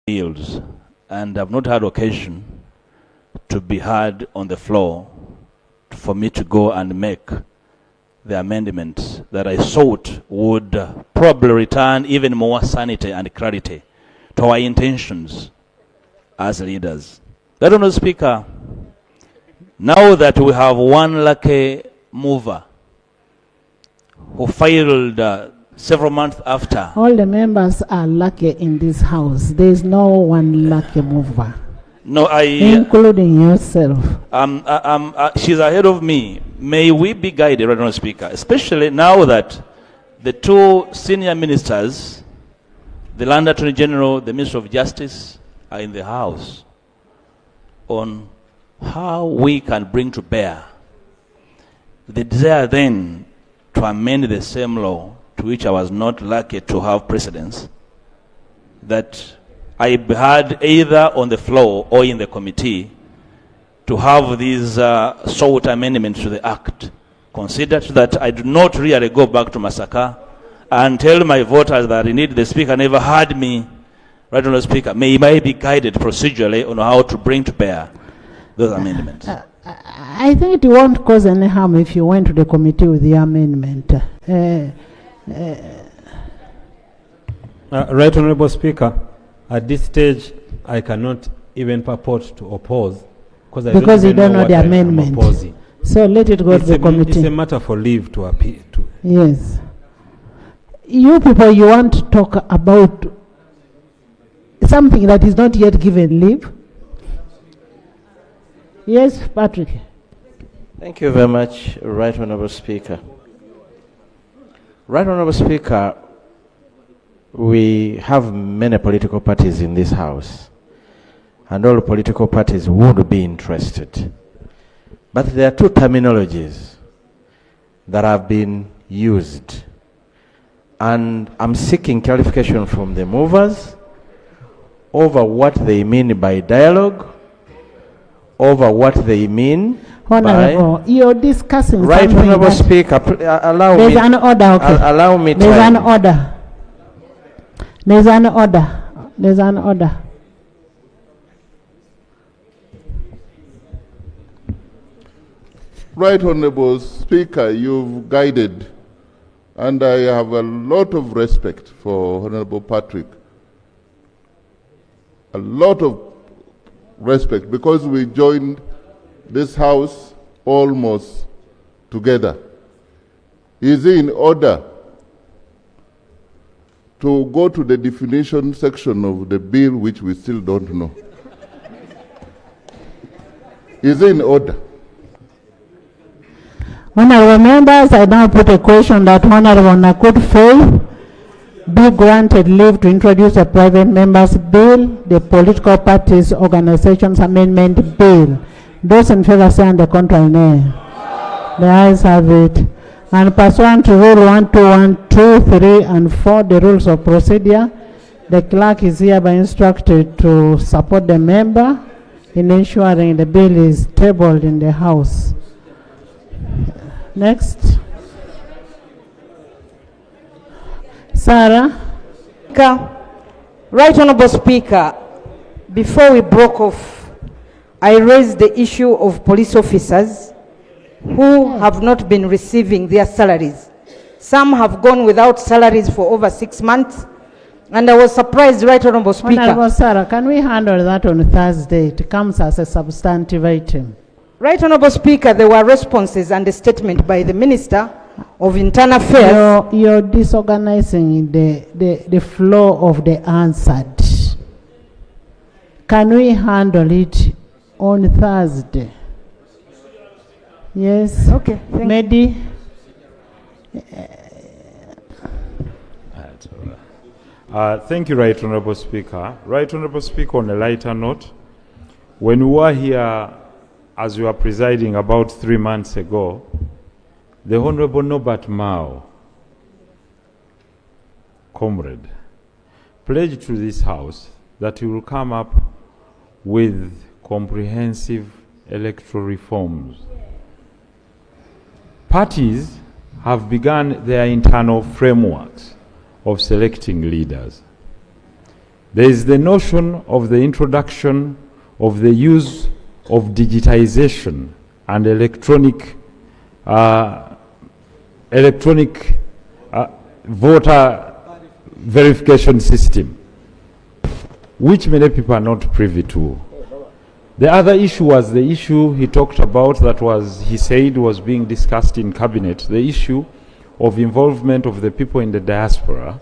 bills, and I've not had occasion to be heard on the floor for me to go and make the amendments that I thought would probably return even more sanity and clarity to our intentions as leaders. That, Honourable Speaker, now that we have one lucky mover who filed several months after. All the members are lucky in this house. There is no one lucky mover. No, including yourself. She's ahead of me. May we be guided, Honourable Speaker, especially now that the two senior ministers, the Land Attorney General, the Minister of Justice, are in the House, on how we can bring to bear the desire then to amend the same law to which I was not lucky to have precedence, that I had either on the floor or in the committee to have these short amendments to the Act, considered that I do not really go back to Masaka and tell my voters that indeed the Speaker never heard me. Right, Honourable Speaker, may I be guided procedurally on how to bring to bear those amendments. I think it won't cause any harm if you went to the committee with the amendment. Right, Honourable Speaker, at this stage, I cannot even purport to oppose because you don't know the amendment. So let it go to the committee. It's a matter for leave to appeal to. Yes. You people, you want to talk about something that is not yet given leave? Yes, Patrick. Thank you very much, Right Honourable Speaker. Right Honourable Speaker, we have many political parties in this House, and all political parties would be interested. But there are two terminologies that have been used, and I'm seeking clarification from the movers over what they mean by dialogue, over what they mean Honorable, you're discussing Right something. Honourable Speaker, allow there's me. An order, okay. Allow me There's time. an order. There's an order. There's an order. Right Honourable Speaker, you've guided, and I have a lot of respect for Honourable Patrick. A lot of respect, because we joined this House almost together. Is it in order to go to the definition section of the bill, which we still don't know? Is it in order? Honorable members, I now put a question that Honorable Nakut Faye be granted leave to introduce a private member's bill, the Political Parties Organizations Amendment Bill. Those in favor say on the contrary, nay. The ayes have it. And pursuant to Rule 121, 2, 3, and 4, the rules of procedure, the clerk is hereby instructed to support the member in ensuring the bill is tabled in the House. Next. Sarah. Right Honourable Speaker, before we broke off, I raised the issue of police officers who have not been receiving their salaries. Some have gone without salaries for over 6 months, and I was surprised, Right Honourable Speaker. Honourable Sarah, can we handle that on Thursday? It comes as a substantive item. Right Honourable Speaker, there were responses and a statement by the Minister of Internal Affairs. You're disorganizing the flow of the answered. Can we handle it on Thursday? Yes. Okay. Mehdi. Thank you, Right Honourable Speaker. Right Honourable Speaker, on a lighter note, when we were here, as we were presiding about 3 months ago, the Honourable Norbert Mao, comrade, pledged to this House that he will come up with comprehensive electoral reforms. Parties have begun their internal frameworks of selecting leaders. There is the notion of the introduction of the use of digitization and electronic voter verification system, which many people are not privy to. The other issue was the issue he talked about that was, he said, was being discussed in cabinet, the issue of involvement of the people in the diaspora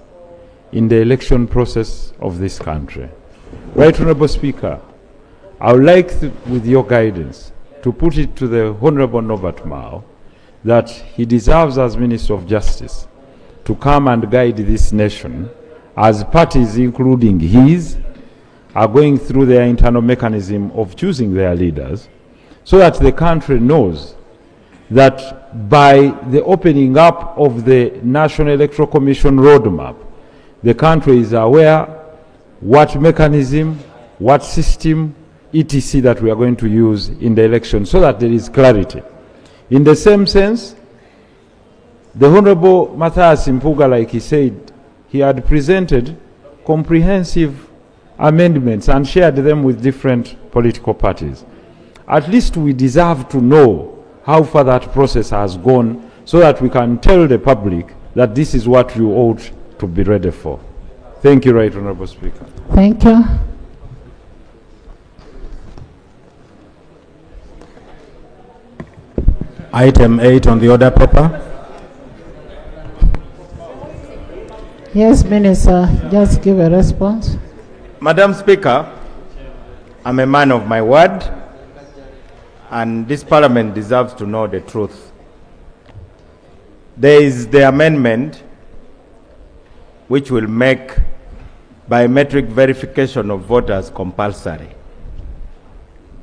in the election process of this country. Right Honorable Speaker, I would like, with your guidance, to put it to the Honorable Norbert Mao that he deserves, as Minister of Justice, to come and guide this nation as parties, including his, are going through their internal mechanism of choosing their leaders, so that the country knows that by the opening up of the National Electoral Commission roadmap, the country is aware what mechanism, what system, etc. that we are going to use in the election, so that there is clarity. In the same sense, the Honorable Matthias Mpuga, like he said, he had presented comprehensive amendments and shared them with different political parties. At least we deserve to know how far that process has gone, so that we can tell the public that this is what you ought to be ready for. Thank you, Right Honorable Speaker. Thank you. Item 8 on the order paper. Yes, Minister, just give a response. Madam Speaker, I'm a man of my word, and this Parliament deserves to know the truth. There is the amendment which will make biometric verification of voters compulsory.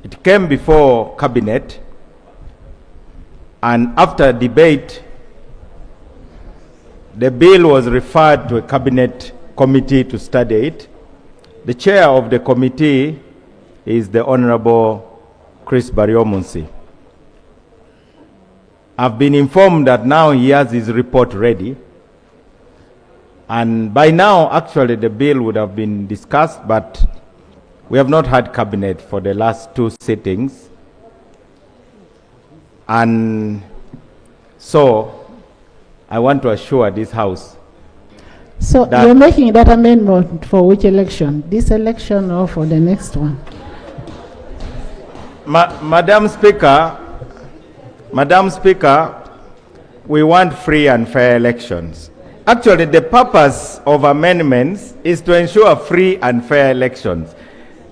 It came before Cabinet, and after debate, the bill was referred to a Cabinet committee to study it. The chair of the committee is the Honorable Chris Bariomunsi. I've been informed that now he has his report ready, and by now actually the bill would have been discussed, but we have not had cabinet for the last 2 sittings, and so I want to assure this House. So you're making that amendment for which election? This election or for the next one? Madam Speaker, we want free and fair elections. Actually, the purpose of amendments is to ensure free and fair elections.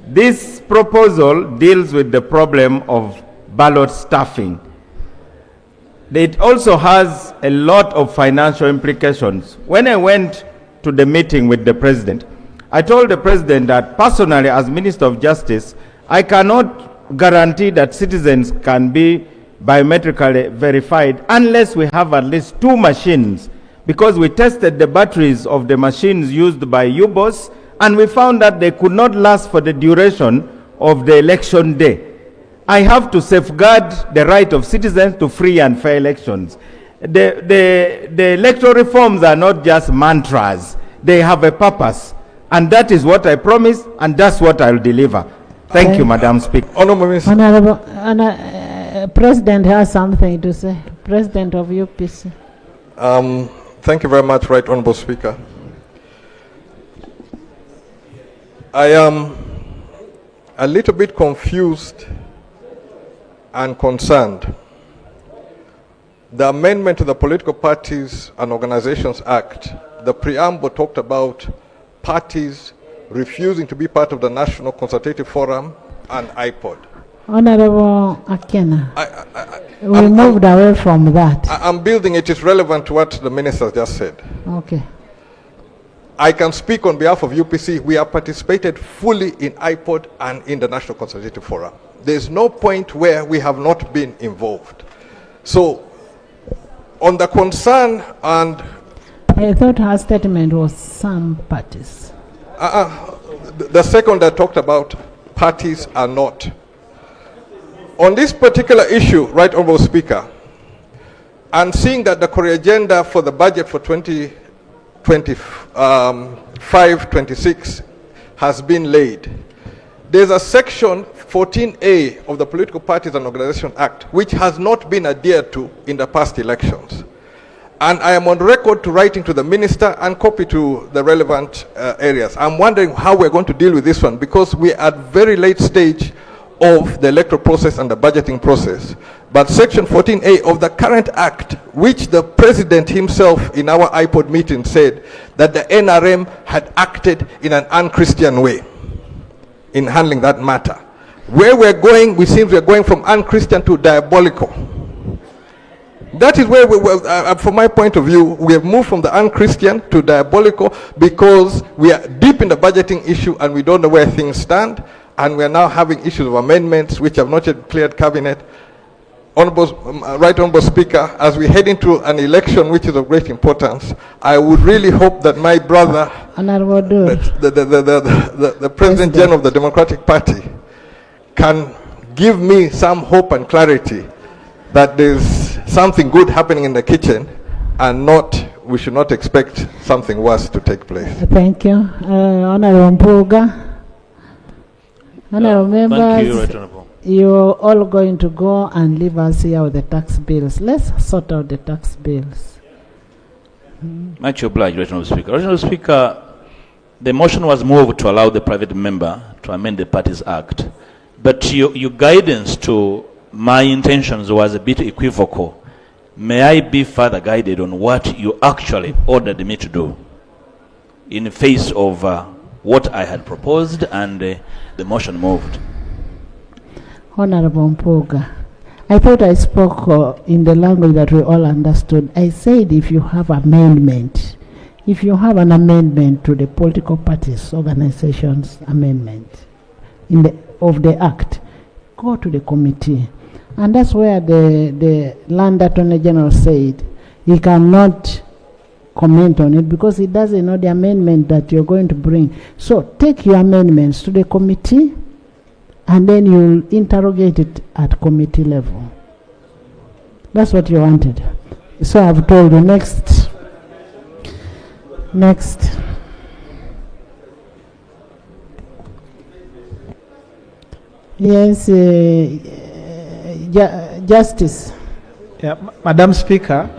This proposal deals with the problem of ballot stuffing. It also has a lot of financial implications. When I went to the meeting with the President, I told the President that personally, as Minister of Justice, I cannot guarantee that citizens can be biometrically verified unless we have at least 2 machines, because we tested the batteries of the machines used by UBOS, and we found that they could not last for the duration of the election day. I have to safeguard the right of citizens to free and fair elections. The electoral reforms are not just mantras. They have a purpose. And that is what I promise, and that's what I'll deliver. Thank you, Madam Speaker. Honorable, President has something to say. President of UPC. Thank you very much, Right Honorable Speaker. I am a little bit confused and concerned. The amendment to the Political Parties and Organizations Act, the preamble talked about parties refusing to be part of the National Consultative Forum and IPOD. Honorable Akena, we moved away from that. I'm building it. It's relevant to what the minister just said. Okay. I can speak on behalf of UPC. We have participated fully in IPOD and in the National Consultative Forum. There's no point where we have not been involved. So, on the concern and... I thought her statement was some parties. The second that talked about parties are not. On this particular issue, Right Honorable Speaker, and seeing that the Korea agenda for the budget for 2025-26 has been laid. There's a section 14A of the Political Parties and Organization Act which has not been adhered to in the past elections. And I am on record to writing to the minister and copy to the relevant areas. I'm wondering how we're going to deal with this one, because we're at very late stage of the electoral process and the budgeting process. But section 14A of the current act, which the president himself in our iPod meeting said that the NRM had acted in an unchristian way in handling that matter. Where we're going, we seem we're going from unchristian to diabolical. That is where, from my point of view, we have moved from the unchristian to diabolical, because we are deep in the budgeting issue and we don't know where things stand, and we are now having issues of amendments which have not yet cleared cabinet. Right Honourable Speaker, as we head into an election which is of great importance, I would really hope that my brother, the President General of the Democratic Party, can give me some hope and clarity that there's something good happening in the kitchen, and we should not expect something worse to take place. Thank you. Honorable Mpuga. Honorable members, thank you, Right Honorable. You're all going to go and leave us here with the tax bills. Let's sort out the tax bills. Much obliged, Right Honorable Speaker. Right Honorable Speaker, the motion was moved to allow the private member to amend the Parties Act, but your guidance to my intentions was a bit equivocal. May I be further guided on what you actually ordered me to do in the face of what I had proposed and the motion moved? Honorable Mpuga, I thought I spoke in the language that we all understood. I said if you have amendment, if you have an amendment to the political parties organizations amendment of the act, go to the committee. And that's where the Land Attorney General said he cannot comment on it because he doesn't know the amendment that you're going to bring. So take your amendments to the committee and then you'll interrogate it at committee level. That's what you wanted. So I've told you next. Yes, Justice. Yeah, Madam Speaker,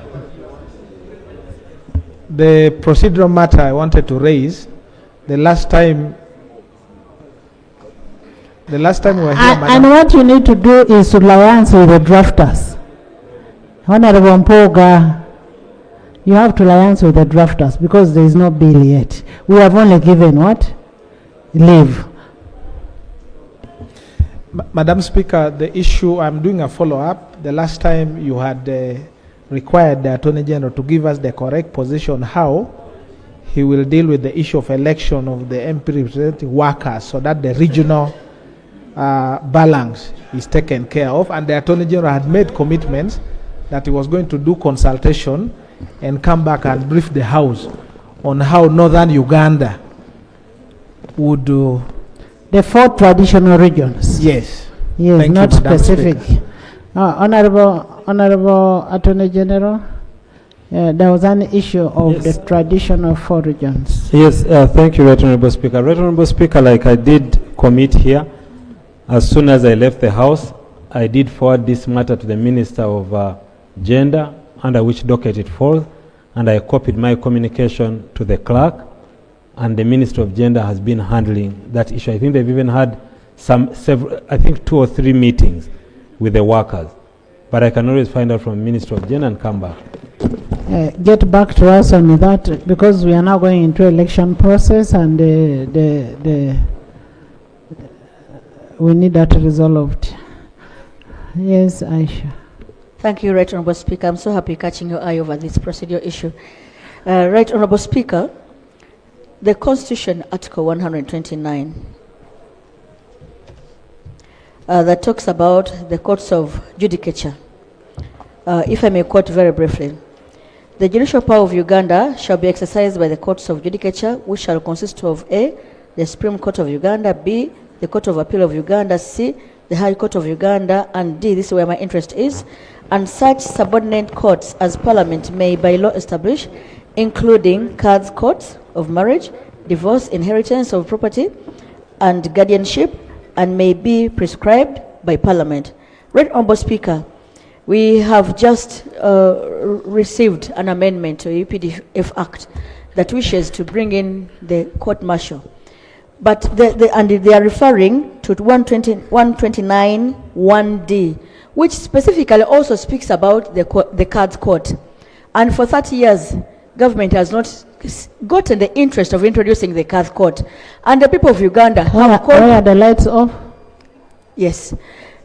the procedural matter I wanted to raise, the last time we were here, and what you need to do is to liaise with the drafters. Honorable Mpuga, you have to liaise with the drafters because there is no bill yet. We have only given what? Leave. Madam Speaker, the issue, I'm doing a follow-up. The last time you had required the Attorney General to give us the correct position how he will deal with the issue of election of the MP representing workers so that the regional balance is taken care of. And the Attorney General had made commitments that he was going to do consultation and come back and brief the House on how northern Uganda would do. The 4 traditional regions. Yes. Yes, Thank not you, Madam specific. Speaker. Honorable Attorney General, there was an issue of Yes. the traditional 4 regions. Yes, thank you, Right Honorable Speaker. Right Honorable Speaker, like I did commit here, as soon as I left the House, I did forward this matter to the Minister of Gender, under which docket it falls, and I copied my communication to the clerk, and the Minister of Gender has been handling that issue. I think they've even had several, I think 2 or 3 meetings with the workers. But I can always find out from Minister of Gender and come back. Get back to us on that because we are now going into election process and we need that resolved. Yes, Aisha. Thank you, Right Honourable Speaker. I'm so happy catching your eye over this procedural issue. Right Honourable Speaker, the Constitution, Article 129, that talks about the courts of judicature. If I may quote very briefly, the judicial power of Uganda shall be exercised by the courts of judicature, which shall consist of A, the Supreme Court of Uganda, B, the Court of Appeal of Uganda, C, the High Court of Uganda, and D, this is where my interest is, and such subordinate courts as Parliament may by law establish, including Cards Courts of Marriage, divorce, inheritance of property, and guardianship, and may be prescribed by Parliament. Right Honourable Speaker, we have just received an amendment to the UPDF Act that wishes to bring in the court-martial. But and they are referring to 129(1)D, which specifically also speaks about the cards court. And for 30 years, government has not gotten the interest of introducing the cards court. And the people of Uganda have called... Why are the lights off? Yes.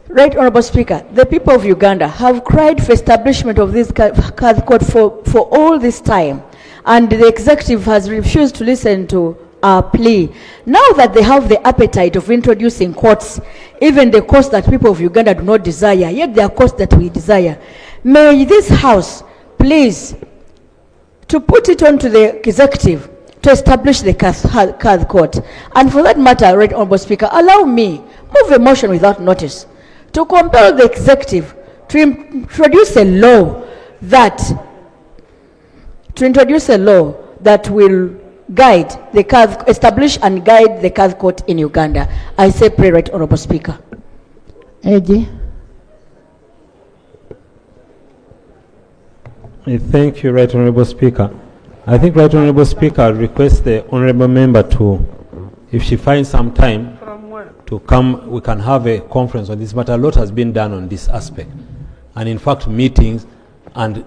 Right Honourable Speaker, the people of Uganda have cried for establishment of this cards court for all this time. And the executive has refused to listen to our plea. Now that they have the appetite of introducing courts, even the courts that people of Uganda do not desire, yet they are courts that we desire, may this House please to put it on to the executive to establish the cards court. And for that matter, Right Honourable Speaker, allow me move a motion without notice to compel the executive to introduce a law that will guide the establish and guide the cards court in Uganda. I say pray, Right Honourable Speaker. AG. Thank you, Right Honourable Speaker. I think, Right Honourable Speaker, I request the Honourable Member to, if she finds some time, to come, we can have a conference on this, but a lot has been done on this aspect. And in fact, meetings and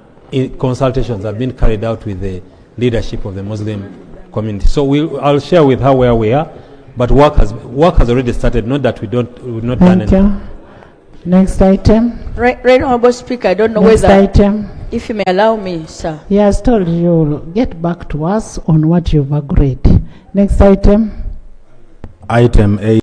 consultations have been carried out with the leadership of the Muslim community. So I'll share with her where we are, but work has already started, not that we've not done anything. Thank you. Next item. Right Honourable Speaker, I don't know Next whether... item. If you may allow me, sir. He has told you, get back to us on what you've agreed. Next item. Item 8.